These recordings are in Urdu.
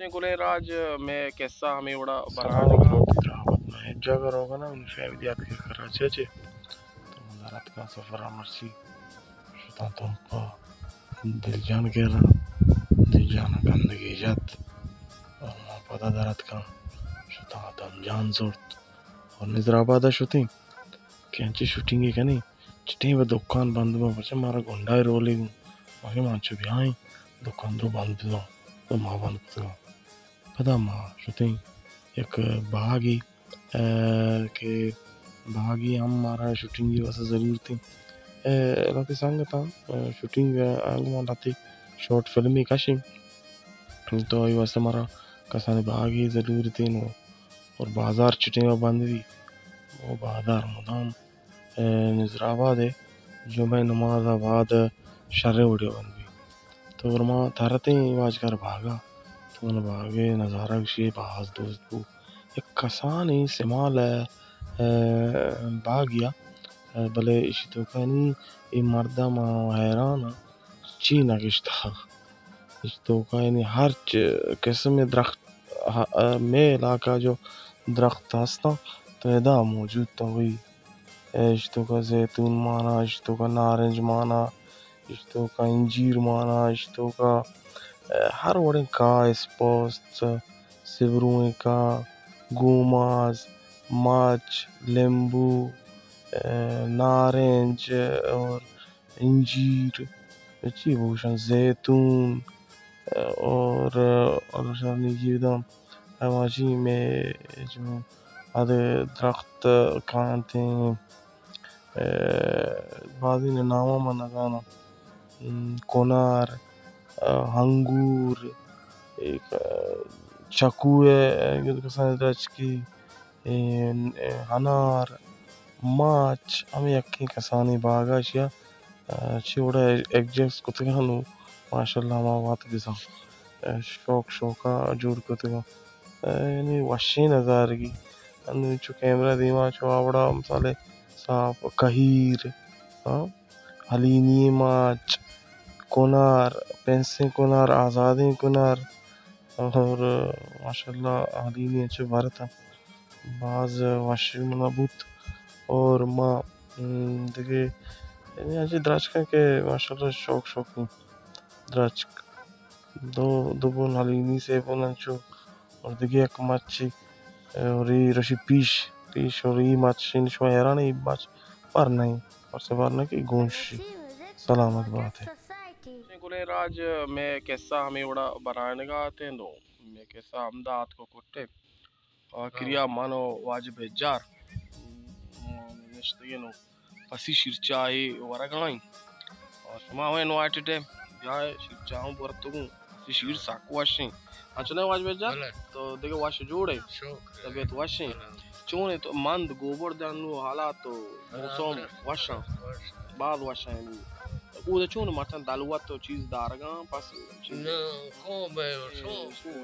گلے راج میں قصہ ہمیں بڑا سلام روتی رحمت میں ایک جگہ ہوگا نا ان فیملیات کے کراچی چے تو مزارات کا سفر مرسی شتا تم پا دل جان کہہ رہا دل جانا گندگی جات اور ما پتا درات کا شتا دم جان زورت اور نظر آبادہ شوتیں کینچی شوٹنگ ہے کنی چٹیں وہ دکان بند میں بچے مارا گنڈائی رولی گوں ماں مانچو بھی آئیں دکان درو بند دو تو ماں بند پتگا پتا ماں شوتیں ایک باغی کہ باغی ہم مارا شوٹنگ کی واسطہ ضرور تھی لاتی سانگتا شوٹنگ آنگو لاتی شارٹ فلمی کاشی تو یہ واسطہ مارا کسانی باغی ضرور تھی نو اور بازار چٹیں بند دی وہ بازار مدام نظر آباد ہے جمعہ نماز آباد شرع وڈیو بند بھی تو ورما تھارتے ہیں واج کر بھاگا تو ان بھاگے نظارہ کشی باز دوست بو ایک کسانی سمال باغیا بلے اسی تو کنی یہ مردہ ماں حیران چینا کشتا اس تو کنی ہر قسم درخت میں علاقہ جو درخت ہستا تو ادا موجود تو وہی اشتو کا زیتون مانا اشتو کا نارنج مانا اشتو کا انجیر مانا اشتو کا ہر وڑیں کا اسپوست سبرویں کا گوماز ماچ لیمبو نارنج اور انجیر چی بوشن زیتون اور شانی جیدام ہماشی میں جو آدھے درخت کانتے ہیں بعضی نے نامہ مانا گانا کنار ہنگور ایک چکوے کسانی درچ کی ہنار ماچ ہمیں یکی کسانی باغا شیا چوڑا ایگجیکس کتگانو ماشاءاللہ ہما بات گزا شوقا جوڑ کتگا یعنی وشی نظارگی چو کیمرہ دیما چو آوڑا مثالے صاف کہیر حلینی ماچ کنار پینسیں کنار آزادیں کنار اور ماشاءاللہ حلینی اچھے بھارتا بعض واشی منابوت اور ما دیکھے یعنی آجی دراچکا کہ ماشاءاللہ شوقی دراچک دو بون حلینی سے بوننچو اور دیکھے ایک مچی اور یہ رشی پیش اور یہ مچ شما حیران ہے یہ مچ پر نہیں اور سے بار نہ کہ گونشی سلامت بات ہے گلے راج میں قصہ ہمیں بڑا بنانے گا آتے ہیں دو میں قصہ امداد کو کٹے کریا مانو واجب جار نشتگی نو پسی شرچائی ورگائیں اور شما ہوئے نو آئیٹی ٹیم جائے شرچاہوں برتگوں پسی شیر ساکو واشیں چنے واجب جار تو دیکھے واش جوڑے طبیعت واشیں چونے تو مند گوبر دانو حالات تو موسم واشاں بعد واشاں او چون ماتن دالوات تو چیز دارگاں پس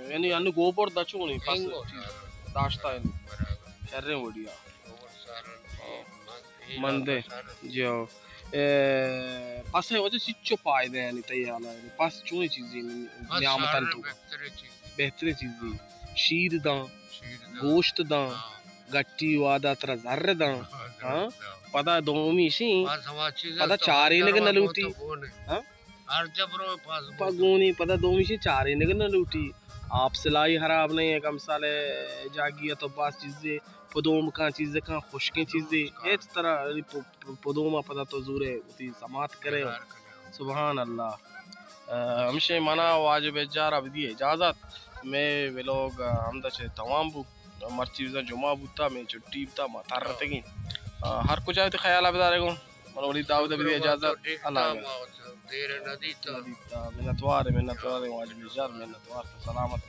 یعنی ان گوبر دا چونی پس داشتا ہے شریں وڑیا مندے جو پس ہے وجہ سچو پائے دے یعنی تیالا پس چونی چیزیں نعمتن تو بہتری چیزیں شیر داں گوشت داں گٹی وادا ترا ذر داں پدا دومی شین پدا چاری نگے نلوٹی پگونی پدا دومی شین چاری نگے نلوٹی آپ سلائی خراب نہیں ہے کم سالے جاگی تو باس چیزیں پدوم کان چیزیں کان خشکیں چیزیں ایچ طرح پدوما پدا تو زورے اتی سماعت کرے سبحان اللہ ہمشہ منا واجب جار اب دی اجازت میں ویلوگ ہمدہ چھے تمام بو مرچیزہ جمعہ بوتا میں چھٹی بتا ماتار رہتے گی ہر کچھ آئے تو خیال آبدارے گو منولی داود اب دی اجازت اللہ گا منتوار واجب جار منتوار سلامت